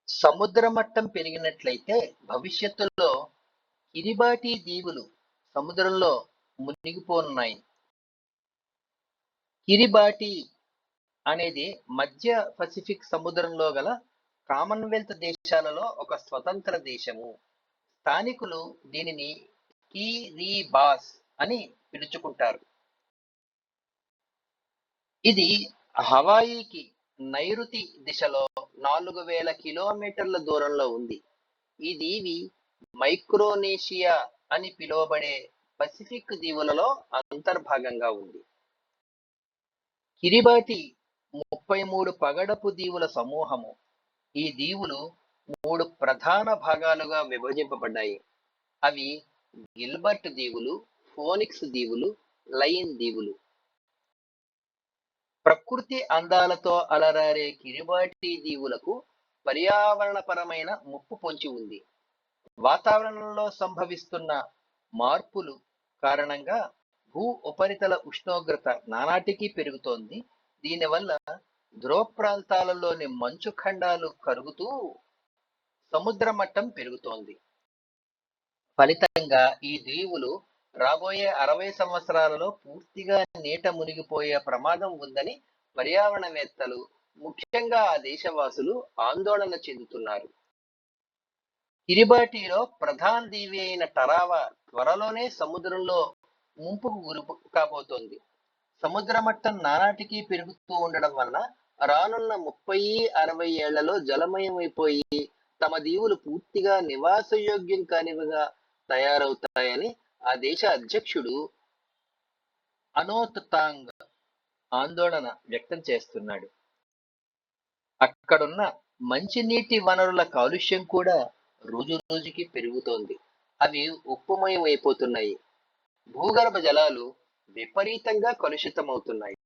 సముద్ర మట్టం పెరిగినట్లయితే భవిష్యత్తులో కిరిబాటి దీవులు సముద్రంలో మునిగిపోనున్నాయి. కిరిబాటి అనేది మధ్య పసిఫిక్ సముద్రంలో గల కామన్వెల్త్ దేశాలలో ఒక స్వతంత్ర దేశము. స్థానికులు దీనిని కిరిబాస్ అని పిలుచుకుంటారు. ఇది హవాయికి నైరుతి దిశలో 4000 కిలోమీటర్ల దూరంలో ఉంది. ఈ దీవి మైక్రోనేషియా అని పిలువబడే పసిఫిక్ దీవులలో అంతర్భాగంగా ఉంది. కిరిబాటి 33 పగడపు దీవుల సమూహము. ఈ దీవులు 3 ప్రధాన భాగాలుగా విభజింపబడ్డాయి. అవి గిల్బర్ట్ దీవులు, ఫోనిక్స్ దీవులు, లయన్ దీవులు. ప్రకృతి అందాలతో అలరారే కిరిబాటి దీవులకు పర్యావరణపరమైన ముప్పు పొంచి ఉంది. వాతావరణంలో సంభవిస్తున్న మార్పులు కారణంగా భూ ఉపరితల ఉష్ణోగ్రత నానాటికి పెరుగుతోంది. దీనివల్ల ధ్రువ ప్రాంతాలలోని మంచు ఖండాలు కరుగుతూ సముద్ర మట్టం పెరుగుతోంది. ఫలితంగా ఈ దీవులు రాబోయే 60 సంవత్సరాలలో పూర్తిగా నీట మునిగిపోయే ప్రమాదం ఉందని పర్యావరణవేత్తలు, ముఖ్యంగా ఆ దేశవాసులు ఆందోళన చెందుతున్నారు. కిరిబాటిలో ప్రధాన దీవి అయిన టరావా త్వరలోనే సముద్రంలో ముంపుకు గురి కాబోతోంది. సముద్ర మట్టం నానాటికి పెరుగుతూ ఉండడం వలన రానున్న 30-60 ఏళ్లలో జలమయమైపోయి తమ దీవులు పూర్తిగా నివాసయోగ్యం కానివిగా తయారవుతాయని ఆ దేశ అధ్యక్షుడు అనోత్ తాంగ్ ఆందోళన వ్యక్తం చేస్తున్నాడు. అక్కడున్న మంచినీటి వనరుల కాలుష్యం కూడా రోజు రోజుకి పెరుగుతోంది. అవి ఉప్పుమయం అయిపోతున్నాయి. భూగర్భ జలాలు విపరీతంగా కలుషితమవుతున్నాయి.